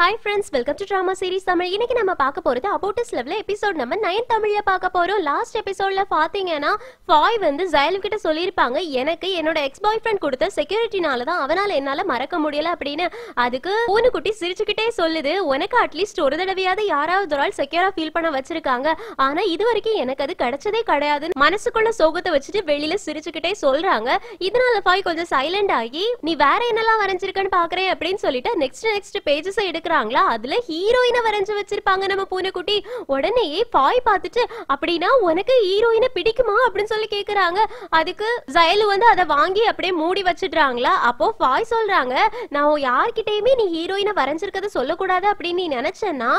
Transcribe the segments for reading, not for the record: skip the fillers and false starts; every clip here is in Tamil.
Hi friends, welcome to Drama Series Tamil. இன்னைக்கு நம்ம பார்க்க போறது About Us Loveல எபிசோட் நம்பர் 9 தமிழ்ல பார்க்க போறோம். லாஸ்ட் எபிசோட்ல பாத்தீங்கன்னா ஃபாய் வந்து ஜயலு கிட்ட சொல்லிருப்பாங்க, எனக்கு என்னோட எக்ஸ் பாய் ஃப்ரெண்ட் கொடுத்த செக்யூரிட்டினால தான் அவனால என்னால மறக்க முடியல அப்படின்னு. அதுக்கு பூனைக்குட்டி சிரிச்சுக்கிட்டே சொல்லுது, உனக்கு அட்லீஸ்ட் ஒரு தடவையாவது யாராவது ஒரு ஆள் செக்யூரா ஃபீல் பண்ண வச்சிருக்காங்க, ஆனா இது வரைக்கும் எனக்கு அது கிடைச்சதே கிடையாது. மனசுக்குள்ள சோகத்தை வச்சுட்டு வெளியில சிரிச்சுக்கிட்டே சொல்றாங்க. இதனால ஃபாய் கொஞ்சம் சைலண்ட் ஆகி, நீ வேற என்னெல்லாம் வரைஞ்சிருக்கன்னு பாக்குறேன் அப்படின்னு சொல்லிட்டு நெக்ஸ்ட் பேஜஸ் எடுக்கிறாங்களா. அதுல ஹீரோயினை வரைஞ்சு வச்சிருப்பாங்க நம்ம பூனைக்குட்டி. உடனே ஃபாய் பார்த்துட்டு, அப்படின்னா உனக்கு ஹீரோயினை பிடிக்குமா அப்படின்னு சொல்லி கேக்குறாங்க. அதுக்கு ஜயலு வந்து அதை வாங்கி அப்படியே மூடி வச்சிடுறாங்களா. அப்போ ஃபாய் சொல்றாங்க, நான் யார்கிட்டயுமே நீ ஹீரோயினை வரைஞ்சிருக்கத சொல்லக்கூடாது அப்படின்னு நீ நினைச்சேன்னா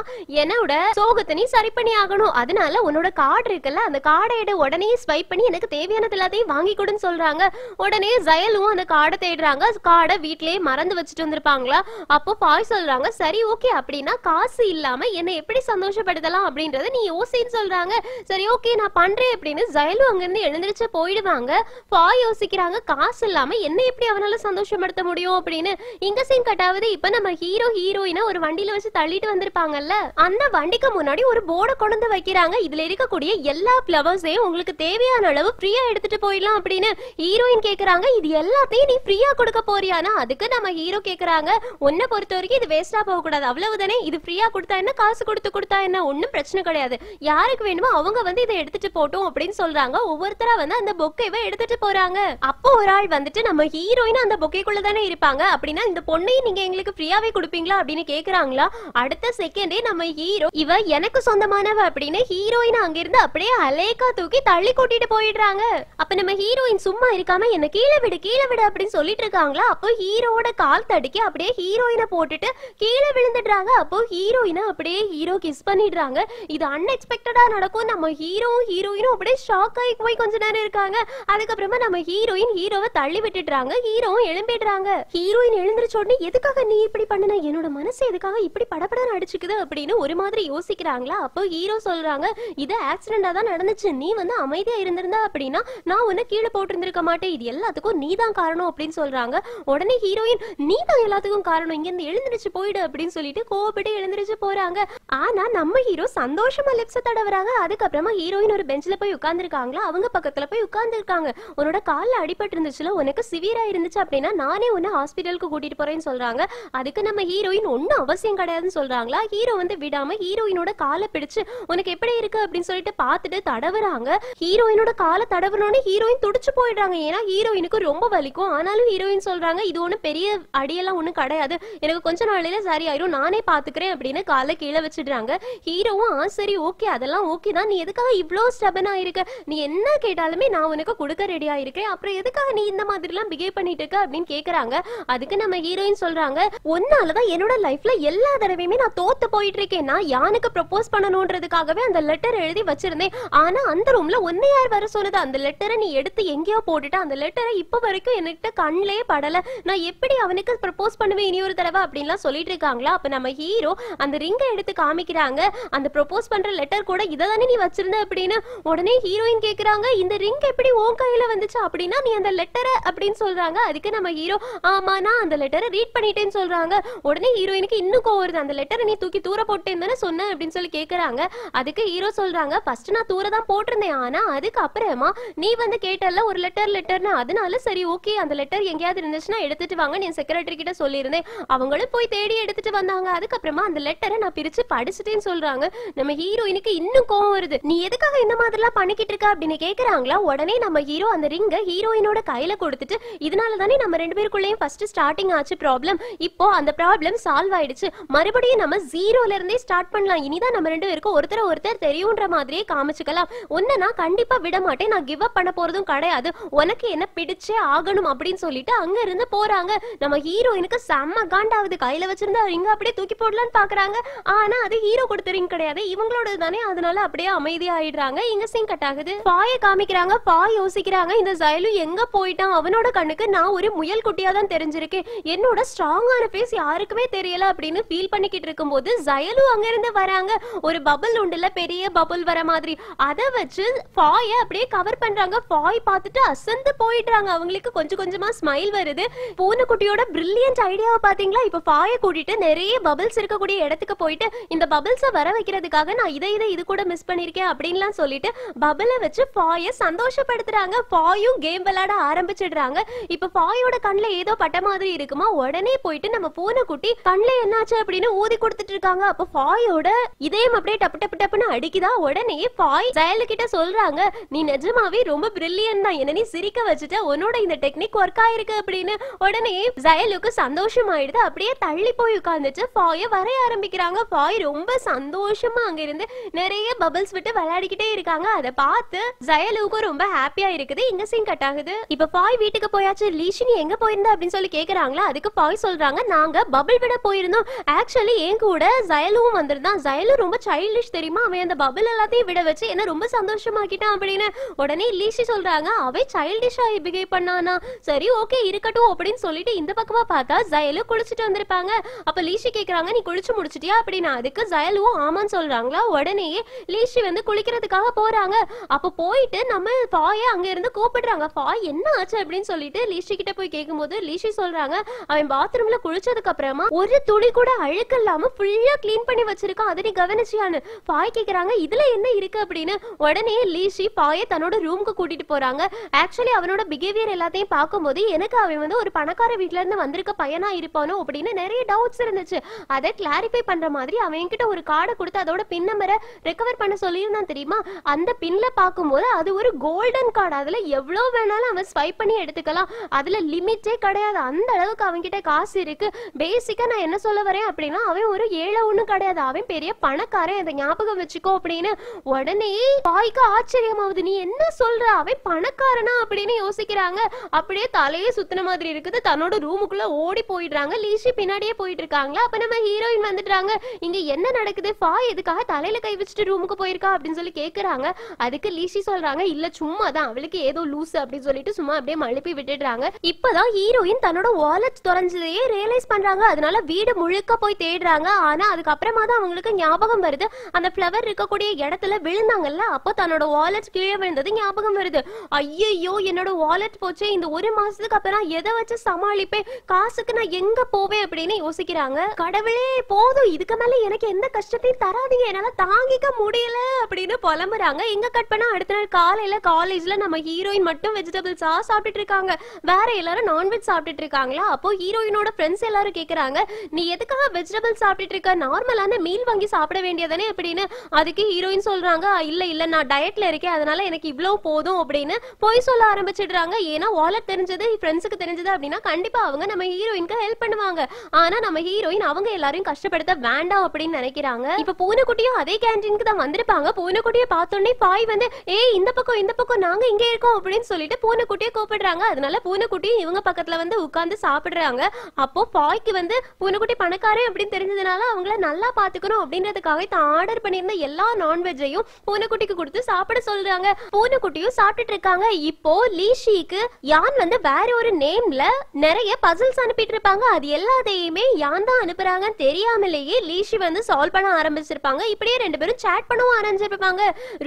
என்னோட சோகத்தை நீ சரி பண்ணி ஆகணும். அதனால உன்னோட கார்டு இருக்குல்ல, அந்த கார்டை எடு, உடனே ஸ்வைப் பண்ணி எனக்கு தேவையானது எல்லாத்தையும் வாங்கி கொடுன்னு சொல்றாங்க. உடனே ஜயலும் அந்த கார்டை தேடுறாங்க. கார்டை வீட்லயே மறந்து வச்சுட்டு வந்திருப்பாங்களா. அப்போ ஃபாய் சொல்றாங்க, சரி ஓகே, அப்படின்னா காசு இல்லாம என்ன எப்படி சந்தோஷப்படுத்தலாம் அப்படின்றத நீ யோசின்னு சொல்றாங்க. சரி ஓகே நான் பண்றேன் அப்படின்னு ஜயலு அங்கிருந்து எழுந்திருச்சு போயிடுவாங்க. ஃபாய் யோசிக்கிறாங்க, காசு இல்லாம என்ன எப்படி அவனால சந்தோஷப்படுத்த முடியும் அப்படின்னு. இங்க சீன் கட்டாவது இப்ப நம்ம ஹீரோயினை ஒரு வண்டியில வச்சு தள்ளிட்டு வந்திருப்பாங்கல்ல, அந்த வண்டிக்கு முன்னாடி ஒரு போர்டை கொண்டு வைக்கிறாங்க. இதுல இருக்கக்கூடிய எல்லா ஃபிளவர்ஸையும் உங்களுக்கு தேவையான அளவு ஃப்ரீயா எடுத்துட்டு போயிடலாம் அப்படின்னு. ஹீரோயின் கேக்குறாங்க, இது எல்லாத்தையும் நீ ஃப்ரீயா கொடுக்க போறியானா. அதுக்கு நம்ம ஹீரோ கேக்குறாங்க, உன்னை பொறுத்த வரைக்கும் இது வேஸ்டா போக கூடாது, அவ்வளவுதானே, இது ஃப்ரீயா கொடுத்தா என்ன காசு கொடுத்தா என்ன, ஒன்னும் பிரச்சனை கிடையாது, யாருக்கு வேணுமோ அவங்க வந்து இதை எடுத்துட்டு போட்டோம் அப்படின்னு சொல்றாங்க. ஒவ்வொருத்தரா வந்து அந்த பொக்கைவை எடுத்துட்டு போறாங்க. அப்போ ஒரு ஆள் வந்துட்டு, நம்ம ஹீரோயின் அந்த பொக்கைக்குள்ள தானே இருப்பாங்க, அப்படின்னா இந்த பொண்ணையும் நீங்க எங்களுக்கு ஃப்ரீயாவே கொடுப்பீங்களா அப்படின்னு கேக்குறாங்களா. அடுத்த செகண்டே நம்ம ஹீரோ, இவ எனக்கு சொந்தமானவ அப்படின்னு ஹீரோயின் அங்கிருந்து அப்படியே அலேக்கா தூக்கி தள்ளி கூட்டிட்டு போயிடுறாங்க. அப்ப நம்ம ஹீரோயின் சும்மா இருக்காம என்ன கீழே விடு அப்படின்னு சொல்லிட்டு இருக்காங்களா. அப்போ ஹீரோட கால் தடுக்கி அப்படியே ஹீரோயினை போட்டுட்டு கீழே விழுந்துடுறாங்க. அப்போ ஹீரோயினை அப்படியே ஹீரோ கிஸ் பண்ணிடுறாங்க. இது அன்எக்ஸ்பெக்டடா நடக்கும். நம்ம ஹீரோயினும் அப்படியே ஷாக் ஆகி போய் கொஞ்ச நேரம் இருக்காங்க. அதுக்கப்புறமா நம்ம ஹீரோவை தள்ளி விட்டுடுறாங்க. ஹீரோவும் எழும்பிடுறாங்க. ஹீரோயின் எழுந்திருச்ச உடனே, எதுக்காக நீ இப்படி பண்ணன, என்னோட மனசு எதுக்காக இப்படி படபடன்னு அடிச்சுக்குது அப்படின்னு ஒரு மாதிரி யோசிக்கிறாங்களா. அப்போ ஹீரோ சொல்றாங்க, இது ஆக்சிடென்டா தான் நடந்துச்சு, நீ வந்து அமைதியா இருந்திருந்தா அப்படின்னா நான் உன்னை கீழே போட்டிருந்திருக்க மாட்டேன், இது எல்லாத்துக்கும் நீ தான் காரணம் அப்படின்னு சொல்றாங்க. உடனே ஹீரோயின், நீ தான் எல்லாத்துக்கும் காரணம், இங்க இருந்து எழுந்திருச்சு போயிடு அப்படின்னு சொல்லிட்டு கோபப்பட்டு எழுந்திருச்சு போறாங்க. ஆனா நம்ம ஹீரோ சந்தோஷமா லிப்ஸ் தடவுறாங்க. அதுக்கப்புறமா ஹீரோயின் ஒரு பெஞ்ச்ல போய் உட்கார்ந்துருக்காங்களா. அவங்க பக்கத்துல போய் உட்கார்ந்துருக்காங்க. உன்னோட கால்ல அடிபட்டு இருந்துச்சுல, உனக்கு சிவியரா இருந்துச்சு அப்படின்னா நானே உன்னை ஹாஸ்பிட்டலுக்கு கூட்டிட்டு போறேன்னு சொல்றாங்க. அதுக்கு நம்ம ஹீரோயின் ஒன்னும் அவசியம் கிடையாதுன்னு சொல்றாங்களா. ஹீரோ வந்து விடாம ஹீரோயினோட காலை பிடிச்சு, உனக்கு எப்படி இருக்கு அப்படின்னு சொல்லிட்டு பார்த்துட்டு தடவுறாங்க. ஹீரோயினோட காலை தடவுனோடனே ஹீரோயின் துடிச்சு போயிடுறாங்க. ஏன்னா ஹீரோயினுக்கு ரொம்ப வலிக்கும். ஆனாலும் ஹீரோயின் சொல்றாங்க, இது ஒண்ணு பெரிய அடியெல்லாம் ஒண்ணு கிடையாது, எனக்கு கொஞ்ச நாளையில சரி ஆயிரும், நானே பாத்துக்கிறேன் அப்படின்னு காலை கீழே வச்சிடுறாங்க. ஹீரோவும் சரி ஓகே அதெல்லாம் ஓகே தான், நீ எதுக்காக இவ்ளோ ஸ்டபனா இருக்க, நீ என்ன கேட்டாலுமே நான் உனக்கு கொடுக்க ரெடியா இருக்கேன், அப்புறம் எதுக்காக நீ இந்த மாதிரி எல்லாம் பிஹேவ் பண்ணிட்டு இருக்க அப்படின்னு கேக்குறாங்க. அதுக்கு நம்ம ஹீரோயின் சொல்றாங்க, ஒன்னாலதான் என்னோட லைஃப்ல எல்லா தடவையுமே நான் தோத்து போயிட்டு இருக்கேன், நான் யானுக்கு ப்ரப்போஸ் பண்ணணும்ன்றதுக்காகவே அந்த லெட்டர் எழுதி வச்சிருந்தேன், ஆனா அந்த ரூம்ல ஒன்னு யார் வர சொன்னது, அந்த லெட்டரை நீ எடுத்து எங்கேயோ போட்டுட்டு அந்த லெட்டரை இப்ப வரைக்கும் என்கிட்ட கண்ணிலே படல, நான் எப்படி அவனுக்கு ப்ரப்போஸ் பண்ணுவேன் இனி ஒரு தடவை அப்படின்லாம் சொல்லிட்டு இருக்காங்களா. அப்ப நம்ம ஹீரோ அந்த ரிங்கை எடுத்து காமிக்கிறாங்க. அந்த ப்ரப்போஸ் பண்ற லெட்டர் கூட இதை தானே நீ வச்சிருந்த அப்படின்னு. உடனே ஹீரோயின் கேக்குறாங்க, இந்த ரிங் எப்படி உன் கையில வந்துச்சு அப்படின்னா நீ அந்த லெட்டரை அப்படின்னு சொல்றாங்க. அதுக்கு நம்ம ஹீரோ, ஆமா நான் அந்த லெட்டரை ரீட் பண்ணிட்டேன்னு சொல்றாங்க. உடனே ஹீரோயினுக்கு இன்னும் கோவம் வருது, அந்த லெட்டரை நீ தூக்கி தூர போட்டேன்னு தானே சொன்ன அப்படின்னு சொல்லி கேக்குறாங்க. அதுக்கு ஹீரோ சொல்றாங்க, ஃபர்ஸ்ட் நான் தூர தான் போட்டிருந்தேன், ஆனா அதுக்கு அப்புறமா நீ வந்து கேட்டல ஒரு லெட்டர்னு, அதனால சரி ஓகே அந்த லெட்டர் எங்கேயாவது இருந்துச்சுன்னா எடுத்துட்டு வாங்க நீ செக்ரட்டரி கிட்ட சொல்லியிருந்தேன், அவங்களும் போய் தேடி எடுத்துட்டு வந்தாங்க. அதுக்கப்புறமா அந்த லெட்டரை நான் பிரிச்சு படிச்சுட்டேன்னு சொல்றாங்க. நம்ம ஹீரோயினுக்கு இன்னும் கோவம் வருது, நீ எதுக்காக இந்த மாதிரிலாம் பண்ணிக்கிட்டு இருக்க அப்படின்னு கேக்குறாங்களா. உடனே நம்ம ஹீரோ அந்த ரிங்க ஹீரோயினோட கையில கொடுத்துட்டு, இதனால தானே நம்ம ரெண்டு பேருக்குள்ளேயும் ஃபர்ஸ்ட் ஸ்டார்டிங் ஆச்சு ப்ராப்ளம், இப்போ அந்த ப்ராப்ளம் சால்வ் ஆயிடுச்சு, மறுபடியும் நம்ம ஜீரோல இருந்தே ஸ்டார்ட் பண்ணலாம், இனிதான் நம்ம ரெண்டு பேருக்கும் ஒருத்தர் தெரியும்ன்ற மாதிரியே காமிச்சுக்கலாம், உன்னை நான் கண்டிப்பா விட மாட்டேன், நான் கிவ் அப் பண்ண போறதும் கிடையாது, உனக்கு என்ன பிடிச்சே ஆகணும் அப்படின்னு சொல்லிட்டு அங்க இருந்து போறாங்க. நம்ம ஹீரோயினுக்கு செம்ம காண்டாவது, கையில வச்சிருந்தா ரிங்க அப்படியே தூக்கி போடலான்னு பாக்குறாங்க. ஆனா அது ஹீரோ கொடுத்த ரிங் கிடையாது, இவங்களோட தானே, அதனால அப்படியே அமைதியா ஆயிடுறாங்க. இங்க சீன் கட் ஆகுது. ஃபாய காமிக்கிறாங்க. ஃபாய் யோசிக்கிறாங்க, இந்த ஜயலு எங்க போயிட்டான், அவனோட கண்ணுக்கு நான் ஒரு முயல் குட்டியா தான் தெரிஞ்சிருக்கேன், என்னோட ஸ்ட்ராங்கான ஃபேஸ் யாருக்குமே தெரியல அப்படின்னு ஃபீல் பண்ணிக்கிட்டு இருக்கும்போது ஜயலு அங்க இருந்து வராங்க. ஒரு பபிள் உண்டுல, பெரிய பபிள் வர மாதிரி, அதை வச்சு ஃபாய அப்படியே கவர் பண்றாங்க. ஃபாய் பார்த்துட்டு அசந்து போயிடுறாங்க. அவங்களுக்கு கொஞ்சம் கொஞ்சமா ஸ்மைல் வருது. பூனைக்குட்டியோட பிரில்லியன்ட் ஐடியாவை பாத்தீங்களா. இப்ப ஃபாய கூட்டிட்டு நிறைய பபிள்ஸ் இருக்கக்கூடிய இடத்துக்கு போயிட்டு இந்த பபிள்ஸை வர வைக்கிறதுக்காக நான் இது கூட மிஸ் பண்ணிருக்கேன் அப்படின்லாம் சொல்லிட்டு பபிளை வச்சு ஃபாயை சந்தோஷப்படுத்துறாங்க. ஃபாயும் கேம் விளையாட ஆரம்பிச்சிடுறாங்க. இப்ப ஃபாயோட கண்ணுல ஏதோ பட்ட மாதிரி இருக்குமா, உடனே போயிட்டு நம்ம பூனைக்குட்டி கண்ணுல என்னாச்சு அப்படின்னு ஊதி கொடுத்துட்டு இருக்காங்க. அப்ப ஃபாயோட இதயம் அப்படியே டப்பு டப்பு டப்புன்னு அடிக்குதா. உடனே ஃபாய் ஜயலு கிட்ட சொல்றாங்க, நீ நிஜமாவே ரொம்ப பிரில்லியன்ட் தான், என்ன நீ சிரிக்க வச்சுட்ட, உன்னோட இந்த டெக்னிக் ஒர்க் ஆயிருக்கு அப்படின்னு. உடனே ஜயலுக்கு சந்தோஷம் ஆயிடுது. அப்படியே தள்ளி போய் உட்கார்ந்துச்சு ஃபாய வரைய ஆரம்பிக்கிறாங்க. ஃபாய் ரொம்ப சந்தோஷமா அங்க இருந்து நிறைய பபிள்ஸ் விட்டு விளையாடிக்கிட்டே இருக்காங்க. அதை பார்த்து ஜயலுக்கு ரொம்ப ஹாப்பியா இருக்குது. இங்க சீன் கட் ஆகுது. இப்ப ஃபாய் வீட்டுக்கு போயாச்சு. லீஷி நீ எங்க போயிருந்த அப்படின்னு சொல்லி கேக்குறாங்களா. அதுக்கு ஃபாய் சொல்றாங்க, நாங்க பபிள் விட போயிருந்தோம். ஆக்சுவலி என் கூட ஜயலுவும் வந்திருந்தான். ஜயலு ரொம்ப சைல்டிஷ் தெரியுமா, அவன் அந்த பபிள் எல்லாத்தையும் விட வச்சு என்ன ரொம்ப சந்தோஷமாக்கிட்டான் அப்படின்னு. உடனே லீஷி சொல்றாங்க, அவன் சைல்டிஷா பிஹேவ் பண்ணானா, சரி ஓகே இருக்கட்டும் அப்படின்னு சொல்லிட்டு இந்த பக்கமா பார்த்தா ஜயலு குளிச்சுட்டு வந்திருப்பாங்க. அப்ப லீஷி கேக்குறாங்க, நீ குளிச்சு முடிச்சிட்டியா அப்படின்னு. அதுக்கு ஜயலுவும் ஆமான்னு சொல்றாங்களா. உடனே லீஷி வந்து குளிக்கிறதுக்காக போறாங்க. அப்ப போயிட்டு நம்ம ஃபாய அங்க இருந்து கூப்பிடுறாங்க. ஃபாய் என்ன ஆச்சு அப்படின்னு சொல்லிட்டு லீஷி கிட்ட போய் கேட்கும்போது லீஷி சொல்றாங்க, அவன் பாத்ரூம்ல குளிச்சதுக்கு அப்புறமா ஒரு துளி கூட அழுக்கு இல்லாம ஃபுல்லா கிளீன் பண்ணி வச்சிருக்கான், அதை நீ கவனிச்சியான்னு. ஃபாய் கேக்குறாங்க, இதுல என்ன இருக்கு அப்படின்னு. உடனே லீஷி ஃபாய தன்னோட ரூமுக்கு கூட்டிட்டு போறாங்க. ஆக்சுவலி அவனோட பிஹேவியர் எல்லாத்தையும் பார்க்கும்போது எனக்கு அவன் வந்து ஒரு பணக்கார வீட்ல இருந்து வந்திருக்க பையனா இருப்பானோ அப்படின்னு நிறைய டவுட்ஸ் இருந்துச்சு. அதை கிளாரிஃபை பண்ற மாதிரி அவன் கிட்ட ஒரு கார்டை கொடுத்து அதோட பின் நம்பரை ரெக்கவர் பண்ண சொல்லியிருந்தான் தெரியுமா. அந்த பின்ல பார்க்கும்போது அது ஒரு கோல்டன் கார்டு, அதுல எவ்வளவு வேணாலும் அவன் ஸ்வைப் பண்ணி எடுத்துக்கலாம், அதுல லிமிட்டே கிடையாது. அந்த அளவுக்கு அவன் கிட்ட காசு இருக்கு. பேசிக்கா நான் என்ன சொல்ல வரேன் அப்படின்னா, அவன் ஒரு ஏழை ஒண்ணும் கிடையாது, அவன் பெரிய பணக்காரன், அதை ஞாபகம் வச்சுக்கோ அப்படின்னு. உடனே பாய்க்கு ஆச்சரியமாவது, நீ என்ன சொல்ற, அவன் பணக்காரனா அப்படின்னு யோசிக்கிறாங்க. அப்படியே தலையே சுத்தின மாதிரி இருக்குது. தன்னோட ரூமுக்குள்ள ஓடி போயிடுறாங்க. லீஷி பின்னாடியே போயிட்டு இருக்காங்களா. அப்ப நம்ம ஹீரோயின் வந்துட்டாங்க. இங்க என்ன நடக்குது, ஃபாய் எதுக்காக தலையில கை வச்சுட்டு ரூமுக்கு போயிருக்கா அப்படின்னு சொல்லி கேக்குறாங்க. அதுக்கு லீஷி சொல்றாங்க, இல்ல சும்மா தான், அவளுக்கு ஏதோ லூஸ் அப்படின்னு சொல்லிட்டு சும்மா அப்படியே மழுப்பி விட்டுடுறாங்க. இப்பதான் ஹீரோயின் தன்னோட வாலெட் தொலைஞ்சதையே ரியலைஸ் பண்றாங்க. அதனால வீடு முழுக்க போய் தேடுறாங்க. ஆனா அதுக்கப்புறமா தான் அவங்களுக்கு ஞாபகம் வருது, அந்த ஃப்ளவர் இருக்கக்கூடிய இடத்துல விழுந்தாங்கல்ல, அப்போ தன்னோட வாலெட் கீழே விழுந்தது ஞாபகம் வருது. ஐயோ என்னோட வாலெட் போச்சு, இந்த ஒரு மாசத்துக்கு அப்புறம் எதை வச்சு சமாளிப்பேன், காசுக்கு நான் எங்க போவேன் அப்படின்னு யோசிக்கிறாங்க. கடவுளே போதும், இதுக்கு மேல எனக்கு எந்த கஷ்டத்தையும் தராதீங்க, என்னால தாங்கிக்க முடியல அப்படின்னு புலம்புறாங்க. எங்க கட் பண்ணா அடுத்த நாள் காலையில காலேஜ்ல நம்ம ஹீரோயின் மட்டும் வெஜிடபிள்ஸா சாப்பிட்டுட்டு இருக்காங்க. வேற எல்லாரும் நான்வெஜ் சாப்பிட்டுட்டு இருக்காங்களா. அப்போ ஹீரோயினோட ஃப்ரெண்ட்ஸ் எல்லாரும் கேக்குறாங்க, நீ எதுக்காக வெஜிடபிள் சாப்பிட்டுட்டு இருக்க, நார்மலான மீல் வாங்கி சாப்பிட வேண்டியதானே அப்படின்னு. அதுக்கு ஹீரோயின் சொல்றாங்க, இல்ல நான் டயட்ல இருக்கேன், அதனால எனக்கு இவ்வளவு போதும் அப்படின்னு போய் சொல்ல ஆரம்பிச்சிடுறாங்க. ஏன்னா வாலெட் தெரிஞ்சது ஃப்ரெண்ட்ஸுக்கு தெரிஞ்சது அப்படின்னா கண்டிப்பா அவங்க நம்ம ஹீரோயினுக்கு ஹெல்ப் பண்ணுவாங்க. ஆனா நம்ம ஹீரோயின் அவங்க எல்லாரையும் கஷ்டப்படுத்த வேண்டாம் அப்படின்னு நினைக்கிறாங்க. இப்ப பூனைக்குட்டியும் அதே கேண்டீனுக்கு தான் வந்திருப்பாங்க. பூனைக்குட்டியை பார்த்தோன்னே பாய் வந்து, ஏய் இந்த பக்கம் நாங்க இங்க இருக்கோம் அப்படின்னு சொல்லிட்டு பூனைக்குட்டியை கூப்பிடுறாங்க. அதனால பூனைக்குட்டியும் இவங்க பக்கத்துல வந்து உட்கார்ந்து சாப்பிடுறாங்க. அப்போ பாய்க்கு வந்து பூனைக்குட்டி பணக்காரன் அப்படின்னு தெரிஞ்சதுனால அவங்கள நல்லா பாத்துக்கணும் அப்படின்றதுக்காக தான் ஆர்டர் பண்ணியிருந்த எல்லா நான்வெஜ்ஜையும் பூனைக்குட்டிக்கு கொடுத்து சாப்பிட சொல்றாங்க. பூனைக்குட்டியும் சாப்பிட்டுட்டு இருக்காங்க. இப்போ லீஷிக்கு யான் வந்து வேற ஒரு நேம்ல நிறைய பசில்ஸ் அனுப்பிட்டு இருப்பாங்க. அது எல்லாத்தையுமே யான் தான் அனுப்புறாங்கன்னு தெரியாமலேயே லீஷி வந்து சால்வ் பண்ண ஆரம்பிச்சிருப்பாங்க. இப்படியே ரெண்டு பேரும் சாட் பண்ணவும் ஆரம்பிச்சிருப்பாங்க.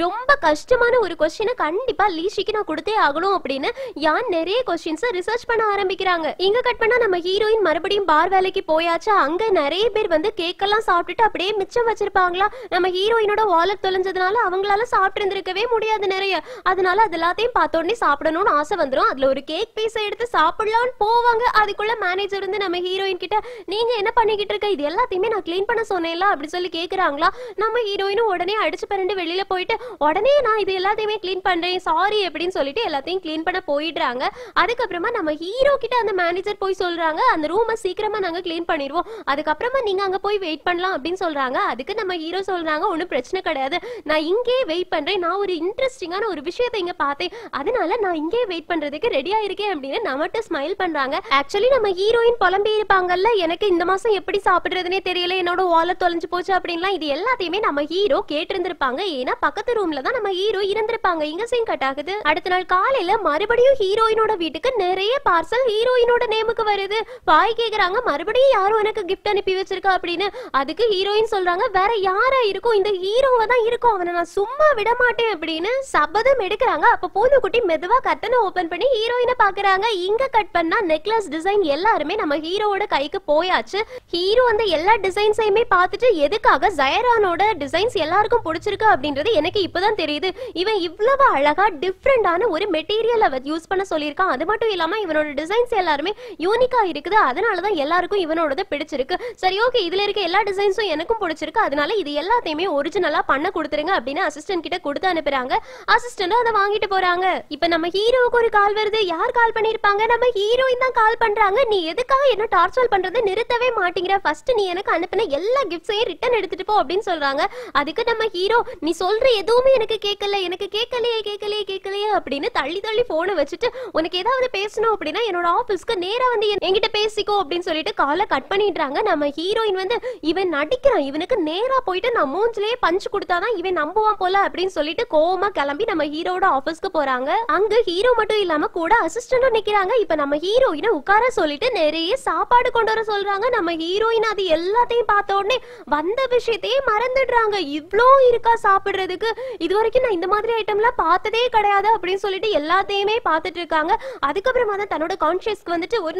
ரொம்ப கஷ்டமான ஒரு கொஸ்டினை கண்டிப்பா லீஷிக்கு நான் கொடுத்தே ஆகணும் அப்படின்னு யான் நிறைய கொஸ்டின்ஸ் ரிசர்ச் பண்ண ஆரம்பிக்கிறாங்க. இங்க கட் பண்ணா நம்ம ஹீரோயின் மறுபடியும் பார் வேலைக்கு போயாச்சு. அங்க நிறைய பேர் வந்து கேக் எல்லாம் சாப்பிட்டுட்டு அப்படியே மிச்சம் வச்சிருப்பாங்களா. நம்ம ஹீரோயினோட வாலெட் தொலைஞ்சதுனால அவங்களால சாப்பிட்டு இருந்திருக்கவே முடியாது நிறைய. அதனால அது எல்லாத்தையும் பார்த்தோன்னே சாப்பிடணும்னு ஆசை வந்துடும். அதுல ஒரு கேக் பீஸை எடுத்து சாப்பிடலாம்னு போவாங்க. அதுக்குள்ள மேனேஜர் வந்து நம்ம ஹீரோயின் கிட்ட, நீங்க என்ன பண்ணிக்கிட்டு இருக்க, இது எல்லாத்தையுமே நான் கிளீன் பண்ண சொன்னேன்ல அப்படி சொல்லி கேக்குறாங்களா. நம்ம ஹீரோயினும் உடனே அடிச்சு பரண்டு வெளியில போயிட்டு, உடனே நான் இது எல்லாத்தையுமே கிளீன் பண்றேன் சாரி அப்படின்னு சொல்லிட்டு எல்லாத்தையும் கிளீன் பண்ண போயிடுறாங்க. அதுக்கப்புறமா நம்ம ஹீரோ கிட்ட அந்த மேனேஜர் போய் சொல்றாங்க, அந்த ரூமை சீக்கிரமா நாங்க கிளீன் பண்ணிடுவோம், அதுக்கப்புறமா நீங்க அங்க போய் வெயிட் பண்ணலாம் அப்படின்னு சொல்றாங்க. அதுக்கு நம்ம ஹீரோ சொல்றாங்க, ஒன்னும் பிரச்சனை கிடையாது, நான் இங்கே வெயிட் பண்றேன், நான் ஒரு இன்ட்ரெஸ்டிங்கான ஒரு விஷயத்தை இங்க பார்த்தேன், அதனால நான் இங்கே வெயிட் பண்றதுக்கு ரெடியா இருக்கேன் அப்படின்னு நம்மகிட்ட ஸ்மைல் பண்றாங்க. ஆக்சுவலி நம்ம ஹீரோயின் புலம்பி இருப்பாங்கல்ல, எனக்கு இந்த மாசம் எப்படி சாப்பிடுறதுனே தெரியல, என்னோட வாலெட் தொலைஞ்சு போச்சு அப்படின்லாம், இது எல்லாத்தையுமே நம்ம ஹீரோ கேட்டு இருந்திருப்பாங்க. ஏன்னா பக்கத்து ரூம்ல தான் நம்ம ஹீரோ இருந்திருப்பாங்க. இங்க சீன் கட் ஆகுது. அடுத்த நாள் காலையில மறுபடியும் ஹீரோயினோட வீட்டுக்கு நிறைய பார்சல் ஹீரோயினோட நேமுக்கு வருது. பாய் கேக்குறாங்க, மறுபடியும் யாரும் எனக்கு கிஃப்ட் அனுப்பி வச்சிருக்கா அப்படின்னு. அதுக்கு ஹீரோயின் சொல்றாங்க, வேற யாரா இருக்கும், இந்த ஹீரோவா தான் இருக்கும், அவனை நான் சும்மா விட மாட்டேன் அப்படின்னு சபதம் எடுக்கிறாங்க. அப்ப பூனைக்குட்டி மெதுவா கர்ட்டனை ஓபன் பண்ணி ஹீரோயினை பாக்குறாங்க. இங்க கட் பண்ணா நெக்லஸ் டிசைன் எல்லாருமே நம்ம ஹீரோவோட கைக்கு போயாச்சு. ஹீரோ அந்த எல்லா டிசைன்ஸையுமே பார்த்துட்டு எதுக்காக ஜயரானோட டிசைன்ஸ் எல்லாருக்கும் பிடிச்சிருக்கு அப்படின்றது எனக்கு இப்பதான் தெரியுது. இவன் இவ்வளவு அழகா டிஃப்ரெண்டான ஒரு மெட்டீரியல் யூஸ் பண்ண சொல்லியிருக்கான். அது மட்டும் இல்லாம இவனோட டிசைன்ஸ் எல்லாருமே யூனிக்கா இருக்குது. அதனாலதான் எல்லாருக்கும் இவனோட பிடிச்சிருக்கு. சரி ஓகே, இதுல இருக்க எல்லா டிசைன்ஸும் எனக்கும் பிடிச்சிருக்கு, அதனால இது எல்லாத்தையுமே ஒரிஜினலா பண்ண கொடுத்துருங்க அப்படின்னு அசிஸ்டன்ட் கிட்ட கொடுத்து அனுப்புறாங்க. அசிஸ்டன்ட் அதை வாங்கிட்டு போறாங்க. இப்ப நம்ம ஹீரோவுக்கு ஒரு கால் வருது. யார் கால் பண்ணிருப்பாங்க? நம்ம ஹீரோயின் தான் கால் பண்றாங்க. நீ எதுக்காக என்ன டார்ச்சர் பண்றதை நிறுத்தவே மாட்டேங்கிற, ஃபர்ஸ்ட் நீ எனக்கு அனுப்பின எல்லா கிஃப்ட்ஸையும் ரிட்டர்ன் எடுத்துட்டு போ அப்படின்னு சொல்றாங்க. அதுக்கு நம்ம ஹீரோ, நீ சொல்ற எதுவுமே எனக்கு கேட்கல, எனக்கு கேட்கலையே அப்படின்னு தள்ளி தள்ளி போனை வச்சுட்டு, உனக்கு ஏதாவது பேசணும் அப்படின்னா என்னோட ஆபீஸ்க்கு நேரா வந்து என்கிட்ட பேசிக்கோ அப்படின்னு சொல்லிட்டு காலை கட் பண்ணிடுறாங்க. நம்ம ஹீரோயின் வந்து, இவன் நடிக்கிறான், இவனுக்கு நேரா போயிட்டு நான் மூஞ்சிலேயே பஞ்சு கொடுத்தாதான் இவன் நம்புவான் போல அப்படின்னு சொல்லிட்டு கோவமா கிளம்பி நம்ம ஹீரோட ஆபீஸ்க்கு போறாங்க. அங்க ஹீரோ மட்டும் இல்லாம கூட அசிஸ்டன்டும் நிக்கிறாங்க. இப்ப நம்ம ஹீரோயினை உட்கார சொல்லிட்டு நிறைய சாப்பாடு கொண்டு வர சொல்றாங்க. நம்ம ஹீரோயின் அது எல்லாத்தையும் பார்த்த உடனே வந்த விஷயத்தையே மறந்துடுறாங்க. இவ்ளோ இருக்கா சாப்பிடுறதுக்கு, இது வரைக்கும் நான் இந்த மாதிரி ஐட்டம்லாம் பார்த்ததே கிடையாது அப்படின்னு சொல்லிட்டு எல்லாத்தையுமே பார்த்துட்டு இருக்காங்க. அதுக்கப்புறமா தான் தன்னோட கான்ஷியஸ்க்கு வந்துட்டு, ஒரு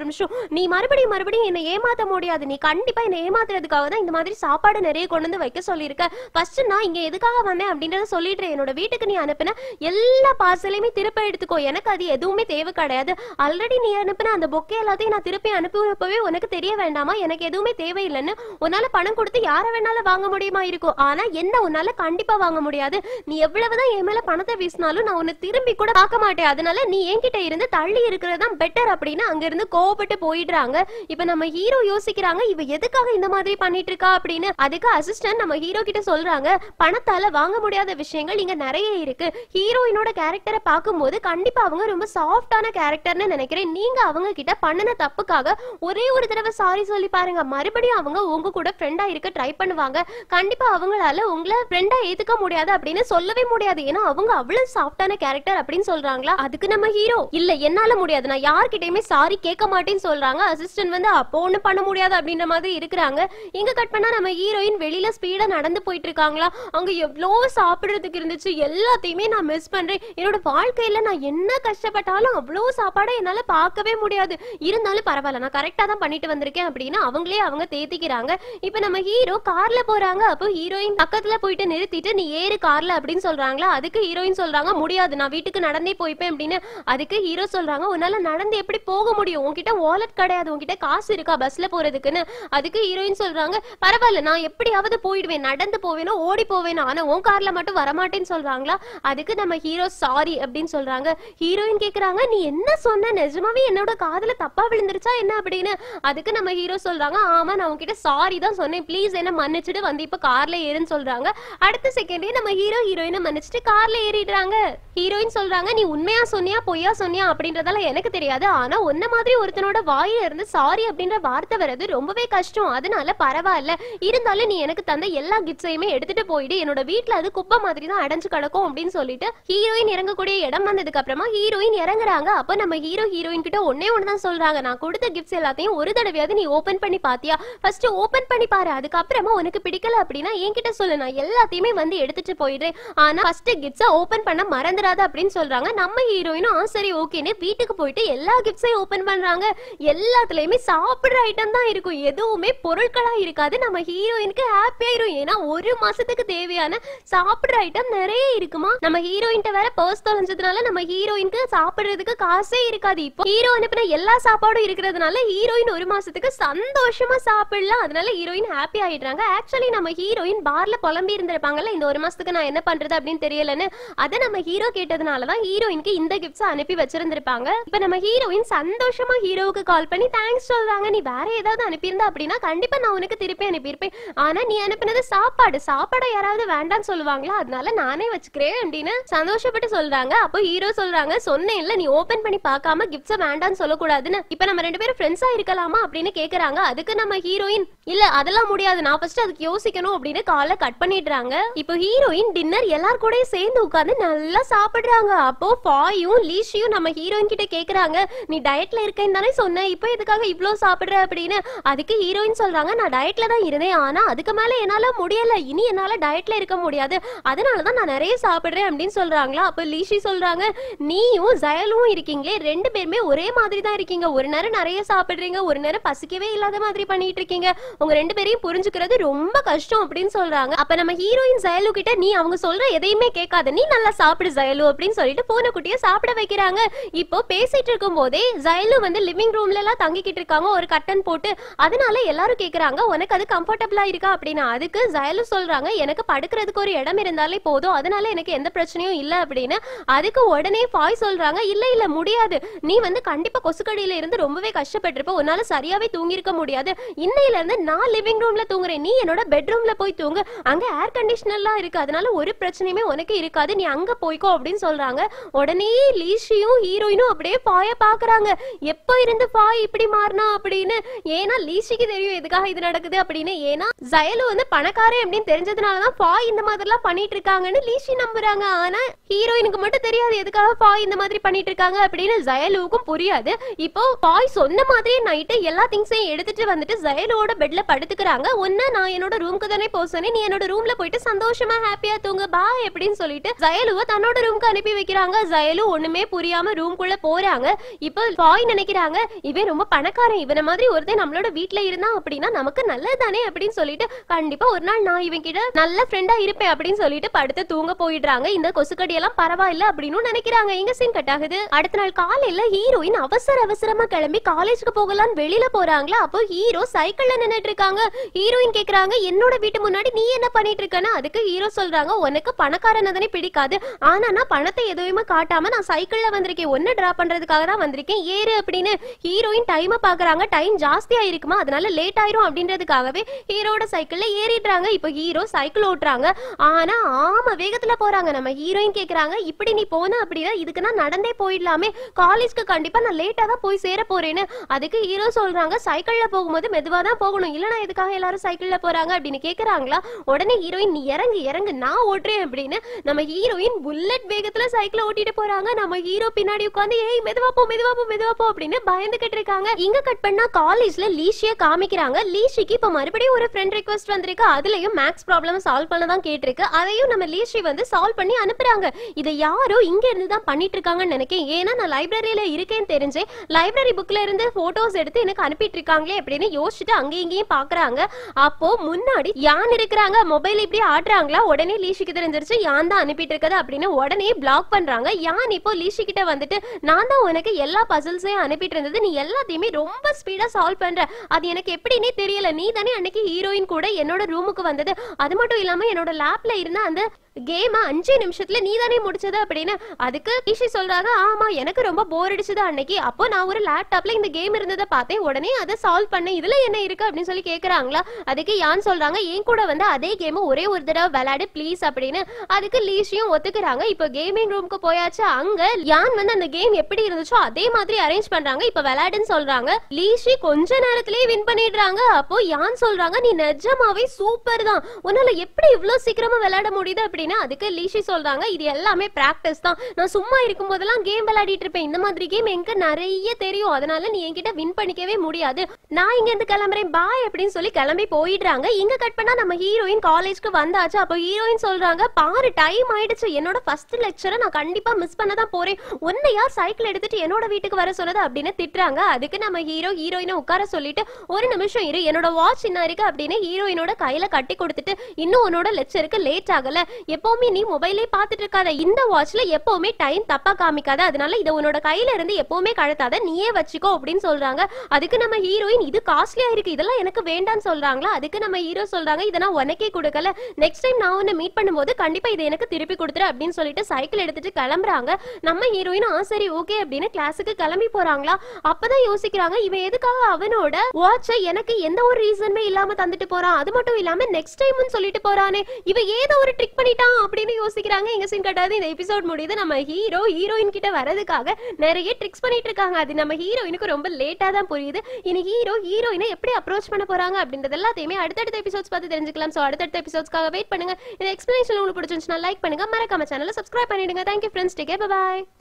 நிமிஷம், நீ மறுபடியும் என்னை ஏமாத்த முடியாது, நீ கண்டிப்பா என்னை ஏமாத்துறதுக்காக தான் இந்த மாதிரி சாப்பாடு நிறைய கொண்டு வந்து வைக்க சொல்லியிருக்க. ஃபர்ஸ்ட் நான் இங்க எதுக்காக வந்தேன் அப்படின்றத சொல்லிடுறேன். என்னோட வீட்டுக்கு நீ அனுப்பின எல்லா பார்சலையுமே திருப்ப எடுத்துக்கோ, எனக்கு அது எதுவுமே தேவை கிடையாது. ஆல்ரெடி நீ அனுப்பின அந்த பொக்கே எல்லாத்தையும் நான் திருப்பி அனுப்புறப்பவே உனக்கு தெரிய வேண்டாமா, எனக்கு எதுவுமே தேவையில்லைன்னு. உன்னால பணம் கொடுத்து யார வேணாலும் வாங்க முடியுமா இருக்கும், ஆனா என்ன உன்னால கண்டிப்பா வாங்க முடியாது. நீ எவ்வளவுதான் என் மேல பணத்தை வீசினாலும் நான் உன்னை திரும்பி கூட பார்க்க மாட்டேன். அதனால நீ என்கிட்ட இருந்து தள்ளி இருக்கிறதான் பெட்டர் அப்படின்னு அங்க இருந்து கோவப்பட்டு போயிடுறாங்க. இப்ப நம்ம ஹீரோ யோசிக்கிறாங்க, இவ எதுக்காக இந்த மாதிரி பண்ணிட்டு இருக்கா அப்படின்னு. அதுக்கு அசிஸ்டன்ட் நம்ம ஹீரோ கிட்ட சொல்றாங்க, பணத்தால வாங்க முடியாத விஷயங்கள் இங்க நிறைய இருக்கு. ஹீரோயினோட கேரக்டரை பார்க்கும்போது கண்டிப்பா அவங்க ரொம்ப சாஃப்டான கேரக்டர்னு நினைக்கிறேன். நீங்க அவங்க கிட்ட பண்ணின தப்புக்காக ஒரே ஒரு தடவை சாரி சொல்லி பாருங்க, மறுபடியும் அவங்க உங்க கூட ஃப்ரெண்டா இருக்க ட்ரை பண்ணுவாங்க. கண்டிப்பா அவங்களால உங்களை ஃப்ரெண்டா ஏத்துக்க முடியாது அப்படின்னு சொல்லவே முடியாது, ஏன்னா அவங்க அவ்வளவு சாஃப்டான கேரக்டர் அப்படின்னு சொல்றாங்களா. அதுக்கு நம்ம ஹீரோ, இல்ல என்னால முடியாது, நான் யார்கிட்டயுமே சாரி கேட்க மாட்டேன்னு சொல்றாங்க. அசிஸ்டன்ட் வந்து அப்போ ஒண்ணு பண்ண முடியாது அப்படின்ற மாதிரி இருக்கிறாங்க. இங்க கட் பண்ணா நம்ம ஹீரோயின் வெளியில ஸ்பீடா நடந்து போயிட்டு இருக்காங்களா. அங்க எவ்வளவு சாப்பிடுறதுக்கு இருந்துச்சு, எல்லாத்தையுமே நான் மிஸ் பண்றேன். என்னோட வாழ்க்கையில நான் என்ன கஷ்டப்பட்டாலும் அவ்வளவு சாப்பாடை என்னால பார்க்கவே முடியாது. இருந்தாலும் பரவாயில்ல, நான் கரெக்டா தான் பண்ணிட்டு வந்திருக்கேன் அப்படின்னு அவங்களே அவங்க தேத்திக்கிறாங்க. இப்ப நம்ம ஹீரோ கார்ல போறாங்க. அப்போ ஹீரோயின் பக்கத்துல போயிட்டு நிறுத்திட்டு, நீ ஏறு கார்ல அப்படின்னு சொல்றாங்களா. அதுக்கு ஹீரோயின் சொல்றாங்க, முடியாது, நான் வீட்டுக்கு நடந்தே போய்ப்பேன் அப்படின்னு. அதுக்கு ஹீரோ சொல்றாங்க, உன்னால நடந்து எப்படி போக முடியும், உன்கிட்ட வாலெட் கிடையாது, உன்கிட்ட காசு இருக்கா பஸ்ல போறதுக்குன்னு. அதுக்கு ஹீரோயின் சொல்றாங்க, பரவாயில்ல, நான் எப்படியாவது போயிடுவேன், நடந்து போவேனோ ஓடி போவேனோ, ஆனா உன் கார்ல மட்டும் வரமாட்டேன்னு சொல்றாங்களா. அதுக்கு நம்ம ஹீரோ சாரி அப்படின்னு சொல்றாங்க. ஹீரோயின் கேக்குறாங்க, நீ என்ன சொன்ன, நிஜமாவே என்னோட காதுல தப்பா விழுந்துருச்சா என்ன அப்படின்னு. அதுக்கு நம்ம ஹீரோ சொல்றாங்க, ஆமா நான் உன்கிட்ட சாரி தான் சொன்னேன், ப்ளீஸ் என்ன மன்னிச்சுட்டு வந்து இப்ப கார்ல ஏறுன்னு சொல்றாங்க. அடுத்த செகண்டே நம்ம ஹீரோ ஹீரோயினை மன்னிச்சுட்டு கார்ல ஏறிடுறாங்க. ஹீரோயின் சொல்றாங்க, நீ உண்மையா சொன்னியா பொய்யா சொன்னியா அப்படின்றதால எனக்கு தெரியாது, ஆனா உன்ன மாதிரி ஒருத்தனோட வாயில இருந்து சாரி அப்படின்ற வார்த்தை வர்றது ரொம்பவே கஷ்டம், அதனால பரவாயில்ல, இருந்தாலும் நீ எனக்கு தந்த எல்லா கிஃப்ட்ஸையுமே எடுத்துட்டு போயிடு, என்னோட வீட்டுல அது குப்பை மாதிரி தான் அடைஞ்சு கிடக்கும் அப்படின்னு சொல்லிட்டு ஹீரோயின் இறங்கக்கூடிய இடம் வந்ததுக்கு அப்புறமா ஹீரோயின் இறங்குறாங்க. அப்ப நம்ம ஹீரோ ஹீரோயின் கிட்ட ஒன்னே ஒண்ணுதான் சொல்றாங்க, நான் கொடுத்த கிஃப்ட்ஸ் எல்லாத்தையும் ஒரு தடவையாவது நீ ஓபன் பண்ணி பாத்தியா, ஃபர்ஸ்ட் ஓபன் பண்ணி பாரு, அதுக்கப்புறமா உனக்கு பிடிக்கல அப்படின்னா என்கிட்ட சொல்லு, நான் எல்லாத்தையுமே வந்து எடுத்துட்டு போயிடுறேன், ஆனா ஃபர்ஸ்ட் கிஃப்ட்ஸை ஓபன் பண்ண மறந்துடாத அப்படின்னு சொல்றாங்க. நம்ம ஹீரோயினும் சரி ஓகேன்னு வீட்டுக்கு போயிட்டு எல்லா கிஃப்ட்ஸையும் ஓபன் பண்றாங்க. எல்லாத்துலயுமே சாப்பிடுற ஐட்டம் தான் இருக்கும், எதுவுமே பொருட்களா இருக்காது. நம்ம ஹீரோயினுக்கு ஹாப்பி ஆயிரும், ஏன்னா ஒரு மாசத்துக்கு தேவையான சாப்பிடுற ஐட்டம் நிறைய இருக்குமா. நம்ம ஹீரோயின்ட்ட வேற பர்ஸ் தொலைஞ்சதுனால நம்ம ஹீரோயினுக்கு சாப்பிடுறதுக்கு காசே இருக்காது. இப்போ ஹீரோ அனுப்பின எல்லா சாப்பாடும் இருக்கிறதுனால ஹீரோயின் ஒரு மாசத்துக்கு சந்தோஷமா சாப்பிடலாம், அதனால ஹீரோயின் ஹாப்பி ஆயிடுறாங்க. ஆக்சுவலி நம்ம ஹீரோயின் பார்ல புலம்பி இருந்திருப்பாங்கல்ல, இந்த ஒரு மாசத்துக்கு நான் என்ன பண்றது அப்படின்னு தெரியலன்னு, அதை நம்ம ஹீரோ கேட்டதுனாலதான் ஹீரோயினுக்கு இந்த கிஃப்ட்ஸ் அனுப்பி வச்சிருந்திருப்பாங்க. இப்ப நம்ம ஹீரோயின் சந்தோஷமா ஹீரோவுக்கு கால் பண்ணி தேங்க்ஸ் சொல்றாங்க. நீ வேற ஏதாவது அனுப்பியிருந்தா அப்படின்னா கண்டிப்பா நான் உனக்கு திருப்பி அனுப்பியிருப்பேன், ஆனா நீ அனுப்பினது சாப்பாடை யாராவது வேண்டான்னு சொல்லுவாங்களா, அதனால நானே வச்சுக்கிறேன் அப்படின்னு சந்தோஷப்பட்டு சொல்றாங்க. அப்போ ஹீரோ சொல்றாங்க, சொன்னேன்ல நீ ஓபன் பண்ணி பார்க்காம கிஃப்ட்ஸ் வேண்டான்னு சொல்லக்கூடாதுன்னு, இப்ப நம்ம ரெண்டு பேரும் ஃப்ரெண்ட்ஸா இருக்கலாமா அப்படின்னு கேக்குறாங்க. அதுக்கு நம்ம ஹீரோயின், இல்ல அதெல்லாம் முடியாது, நான் ஃபர்ஸ்ட் அதுக்கு யோசிக்கணும் அப்படின்னு காலை கட் பண்ணிடுறாங்க. இப்போ ஹீரோயின் டின்னர் எல்லார் கூட சேர்ந்து உட்கார்ந்து நல்லா சாப்பிடுறாங்க. அப்போ ஃபாயும் லீஷியும் நம்ம ஹீரோயின் கிட்ட கேக்குறாங்க, நீ டயட்ல இருக்கேன்னு தானே சொன்ன, இப்போ எதுக்காக இவ்ளோ சாப்பிடுற அப்படின்னு. அதுக்கு ஹீரோயின் சொல்றாங்க, நான் டயட்ல தான் இருந்தேன், ஆனா அதுக்கு மேல என்னால முடியல, இனி என்னால டயட்ல இருக்க முடியாது, அதனாலதான் நான் நிறைய சாப்பிடுறேன் அப்படின்னு சொல்றாங்களா. அப்ப லீஷி சொல்றாங்க, நீயும் ஜயலும் இருக்கீங்களே, ரெண்டு பேருமே ஒரே மாதிரி தான் இருக்கீங்க, ஒரு நேரம் நிறைய சாப்பிடுறீங்க, ஒரு நேரம் பேரும் பசிக்கவே இல்லாத மாதிரி பண்ணிட்டு இருக்கீங்க, உங்க 2 பேரையும் புரிஞ்சுக்கிறது ரொம்ப கஷ்டம் அப்படின்னு சொல்றாங்க. அப்ப நம்ம ஹீரோயின் ஜயலு கிட்ட நீ அவங்க சொல்ற எதையுமே கேட்காத, நீ நல்லா சாப்பிடு ஜயலு அப்படின்னு சொல்லிட்டு பூனைக்குட்டியை சாப்பிட வைக்கிறாங்க. இப்போ பேசிட்டு இருக்கும் போதே ஜயலு வந்து லிவிங் ரூம்ல எல்லாம் தங்கிக்கிட்டு இருக்காங்க ஒரு கட்டன் போட்டு. அதனால எல்லாரும் கேக்குறாங்க உனக்கு அது கம்ஃபர்டபிளா இருக்கா அப்படின்னு. அதுக்கு ஜயலு சொல்றாங்க எனக்கு படுக்கிறதுக்கு ஒரு இடம் இருந்தாலே போதும், அதனால எனக்கு எந்த பிரச்சனையும் இல்ல அப்படின்னு. அதுக்கு உடனே ஃபாய் சொல்றாங்க இல்ல இல்ல முடியாது, நீ வந்து கண்டிப்பா கொசுக்கடியில இருந்து ரொம்பவே கஷ்டப்பட்டிருப்ப, உன்னால சரியாவே தூங்கி இருக்க முடியாது, இன்னையில இருந்து நான் லிவிங் ரூம்ல தூங்குறேன், நீ என்னோட பெட்ரூம்ல போய் தூங்கு, அங்க ஏர் கண்டிஷனர்லாம் இருக்கு, அதனால ஒரு பிரச்சனையுமே உனக்கு இருக்காது, நீ அங்க போய்க்கோ அப்படின்னு சொல்றாங்க. உடனே லீஷியும் ஹீரோயினும் அப்படியே ஃபாய பாக்குறாங்க, எப்போ இருந்து ஃபாய் இப்படி மாறினா அப்படின்னு. ஏன்னா லீஷிக்கு தெரியும் எதுக்காக இது நடக்குது அப்படின்னு. ஏன்னா ஜயலு வந்து பணக்காரன் அப்படின்னு தெரிஞ்சதுனாலதான் ஃபாய் இந்த மாதிரி எல்லாம் பண்ணிட்டு இருக்காங்கன்னு லீஷி நம்புறாங்க. ஆனா ஹீரோயினுக்கு மட்டும் தெரியாது எதுக்காக ஃபாய் இந்த மாதிரி பண்ணிட்டு இருக்காங்க அப்படின்னு. ஜயலுவுக்கும் புரியாது. இப்போ ஃபாய் சொன்ன மாதிரியே நைட்டு எல்லா திங்ஸையும் எடுத்துட்டு வந்துட்டு ஜயலுவோட பெட்ல படுத்துக்கிறாங்க. ஒன்னு நான் என்னோட ரூமுக்கு தானே போக சொன்னேன், நீ என்னோட ரூம்ல போயிட்டு சந்தோஷமா ஹாப்பியா தூங்க பாய் அப்படின்னு சொல்லிட்டு ஜயலுவை தன்னோட ரூமுக்கு அனுப்பி வைக்கிறாங்க. ஜயலு ஒண்ணுமே புரியாம ரூம்குள்ள போறாங்க. இப்போ ஃபாய் நினைக்கிறாங்க இவன் ரொம்ப பணக்காரன், இவன மாதிரி ஒருத்தன் நம்மளோட வீட்ல இருந்தா அப்படின்னா நமக்கு நல்லதானே அப்படின்னு சொல்லிட்டு கண்டிப்பா ஒரு நாள் நான் இவன் கிட்ட நல்ல ஃப்ரெண்டா இருப்பேன் அப்படின்னு சொல்லிட்டு படுத்து தூங்க போயிடுறாங்க. இந்த கொசுக்கடி எல்லாம் பரவாயில்ல அப்படின்னு நினைக்கிறாங்க. இங்க சீன் கட் ஆகுது. அடுத்த நாள் காலையில ஹீரோயின் அவசரமா கிளம்பி காலேஜுக்கு போகலான்னு வெளியில போறாங்களா. அப்போ ஹீரோ சைக்கிள்ல நின்னுட்டு இருக்காங்க. ஹீரோயின் கேக்குறாங்க என்னோட வீட்டு முன்னாடி நீ என்ன பண்ணிட்டு இருக்கன்னு. அதுக்கு ஹீரோ சொல்றாங்க உனக்கு பணக்காரனதானே பிடிக்காது, ஆனா நான் பணத்தை எதுவுமே காட்டாம நான் சைக்கிள்ல வந்திருக்கேன், ஒன்னு டிரா பண்றதுக்காக தான் வந்திருக்கேன், ஏறு அப்படின்னு. ஹீரோயின் டைமை பாக்குறாங்க, டைம் ஜாஸ்தியா இருக்குமா அதனால லேட் ஆயிரும் அப்படின்றதுக்காகவே ஹீரோட சைக்கிள்ல ஏறிடுறாங்க. இப்போ ஹீரோ சைக்கிள் ஓட்டுறாங்க. ஆனா ஆமா வேகத்துல போறாங்க. நம்ம ஹீரோயின் கேக்குறாங்க இப்படி நீ போன அப்படின்னா இதுக்கு நான் நடந்தே போயிடலாமே, காலேஜ்க்கு கண்டிப்பா நான் லேட்டா தான் போய் சேர போறேன்னு. அதுக்கு ஹீரோ சொல்றாங்க சைக்கிள்ல போகும்போது மெதுவா தான் போகணும், இல்லனா எதுக்காக எல்லாரும் சைக்கிள்ல போறாங்க அப்படின்னு கேக்குறாங்களா. உடனே ஹீரோயின் நீ இறங்கு இறங்கு நான் ஓட்டுறேன் அப்படின்னு. நம்ம ஹீரோயின் புல்லட் வேகத்துல சைக்கிள் ஓட்டிட்டு போறாங்க. நம்ம ஹீரோ பின்னாடி உட்காந்து ஏய் மெதுவா போ மெதுவா போ மெதுவா போ அப்படின்னு பயந்துகிட்டு இருக்காங்க. இங்க கட் பண்ணா காலேஜ்ல லீஷிய காமிக்கிறாங்க. லீஷிக்கு இப்ப மறுபடியும் ஒரு ஃப்ரெண்ட் ரிக்வெஸ்ட் வந்திருக்கு. அதுலயும் மேக்ஸ் ப்ராப்ளம் சால்வ் பண்ண தான் கேட்டிருக்கு. அதையும் நம்ம லீஷி வந்து சால்வ் பண்ணி அனுப்புறாங்க. இதை யாரோ இங்க இருந்து தான் பண்ணிட்டு இருக்காங்கன்னு நினைக்கிறேன். ஏன்னா நான் லைப்ரரியில இருக்கேன்னு தெரிஞ்சே லைப்ரரி புக்ல இருந்து போட்டோஸ் எடுத்து எனக்கு அனுப்பிட்டு இருக்காங்களே அப்படின்னு யோசிச்சுட்டு அங்கேயும் இங்கேயும் பாக்குறாங்க. அப்போ முன்னாடி யான் இருக்கிறாங்க, மொபைல் இப்படி ஆடுறாங்களா. உடனே லீஷிக்கு தெரிஞ்சிருச்சு யான் தான் அனுப்பிட்டு இருக்கது அப்படின்னு. உடனே பிளாக் பண்றாங்க. யான் இப்போ லீஷி கிட்ட வந்துட்டு நான் தான் உனக்கு எல்லா பசில்ஸையும் அனுப்பிட்டு இருந்தது, நீ எல்லாத்தையுமே ரொம்ப ஸ்பீடா சால்வ் பண்ற, அது எனக்கு எப்படின்னே தெரியல, நீ தானே அன்னைக்கு ஹீரோயின் கூட என்னோட ரூமுக்கு வந்தது, அது மட்டும் இல்லாம என்னோட லேப்ல இருந்த அந்த கேம் 5 நிமிஷத்துல நீ தானே முடிச்சது அப்படின்னு. அதுக்கு லீஷி சொல்றாங்க ஆமா எனக்கு ரொம்ப போர் அடிச்சது அன்னைக்கு, அப்போ நான் ஒரு லேப்டாப்ல இந்த கேம் இருந்ததை பார்த்தேன், உடனே அதை சால்வ் பண்ண, இதுல என்ன இருக்கு அப்படின்னு சொல்லி கேக்குறாங்களா. அதுக்கு யான் சொல்றாங்க என் கூட வந்து அதே கேம் ஒரே ஒரு தடவை விளையாடு ப்ளீஸ் அப்படின்னு. அதுக்கு லீஷியும் ஒத்துக்கிறாங்க. இப்போ கேமிங் ரூமுக்கு போயாச்சு. அங்க யான் வந்து அந்த கேம் எப்படி இருந்துச்சோ அதே மாதிரி அரேஞ்ச் பண்றாங்க. இப்ப விளையாடுன்னு சொல்றாங்க. லீஷி கொஞ்ச நேரத்திலேயே வின் பண்ணிடுறாங்க. அப்போ யான் சொல்றாங்க நீ நிஜமாவே சூப்பர் தான், உன்னால எப்படி இவ்வளவு சீக்கிரமா விளையாட முடியுது அப்படின்னு. அதுக்கு லீஷி சொல்றாங்க இது எல்லாமே பிராக்டிஸ் தான், நான் சும்மா இருக்கும் போதெல்லாம் கேம் விளையாடிட்டு இருப்பேன், இந்த மாதிரி கேம் எனக்கு நிறைய தெரியும், அதனால நீ என்கிட்ட வின் பண்ணிக்கவே முடியாது, நான் இங்க இருந்து கிளம்புறேன் பாய் அப்படின்னு சொல்லி கிளம்பி போயிடுறாங்க. இங்க கட் பண்ணா நம்ம ஹீரோயின் காலேஜ்க்கு வந்தாச்சு. அப்போ ஹீரோயின் சொல்றாங்க பாரு டைம் ஆயிடுச்சு, என்னோட ஃபர்ஸ்ட் லெக்சரை நான் கண்டிப்பா மிஸ் பண்ண தான் போறேன், உன்னை யார் சைக்கிள் எடுத்துட்டு என்னோட வீட்டுக்கு வர சொன்னது அப்படின்னு திட்டுறாங்க. அதுக்கு நம்ம ஹீரோயினை உட்கார சொல்லிட்டு ஒரு நிமிஷம் இரு, என்னோட வாட்ச் என்ன இருக்கு அப்படின்னு ஹீரோயினோட கையில கட்டி கொடுத்துட்டு இன்னும் உன்னோட லெக்சருக்கு லேட் ஆகல, எப்பவுமே நீ மொபைலே பாத்துட்டு இருக்காத, இந்த வாட்ச்ல எப்பவுமே டைம் தப்பா காமிக்காத, அதனால இதை உன்னோட கையில இருந்து எப்பவுமே கழட்டாத, நீயே வச்சுக்கோ அப்படின்னு சொல்றாங்க. அதுக்கு நம்ம ஹீரோயின் இது காஸ்ட்லியா இருக்கு, இதெல்லாம் எனக்கு வேண்டாம்னு சொல்றாங்களா. அதுக்கு நம்ம ஹீரோ சொல்றாங்க இதை நான் உனக்கே கொடுக்கல, நெக்ஸ்ட் டைம் நான் உன்னை மீட் பண்ணும்போது கண்டிப்பா இதை எனக்கு திருப்பி கொடுத்துரு அப்படின்னு சொல்லிட்டு சைக்கிள் எடுத்துட்டு கிளம்புறாங்க. நம்ம ஹீரோயின் சரி ஓகே அப்படின்னு கிளாஸுக்கு கிளம்பி போறாங்களா. அப்பதான் யோசிக்கிறாங்க இவன் எதுக்காக அவனோட வாட்சை எனக்கு எந்த ஒரு ரீசனுமே இல்லாம தந்துட்டு போறான், அது மட்டும் இல்லாம நெக்ஸ்ட் டைம் சொல்லிட்டு போறானே, இவன் ஏதோ ஒரு ட்ரிக் பண்ணிட்டான் அப்படின்னு யோசிக்கிறாங்க. எங்க சீன் கட்டாது இந்த எபிசோட் முடியுது. நம்ம ஹீரோயின் கிட்ட வரதுக்காக நிறைய ட்ரிக்ஸ் பண்ணிட்டு இருக்காங்க. அது நம்ம ஹீரோயினுக்கு ரொம்ப லேட்டா தான் புரியுது. இனி ஹீரோயினை எப்படி அப்ரோச் பண்ண போறாங்க அப்படின்றது எல்லாத்தையுமே அடுத்தடுத்த எபிசோட்ஸ் பார்த்து தெரிஞ்சுக்கலாம். சோ அடுத்தடுத்த எபிசோட்ஸ்க்காக வெயிட் பண்ணுங்க. இந்த எக்ஸ்பிளனேஷன் உங்களுக்கு பிடிச்சிருந்துச்சுன்னா லைக் பண்ணுங்க, மறக்காம சேனலை சப்ஸ்கிரைப் பண்ணிடுங்க. Thank you friends, take care, bye by.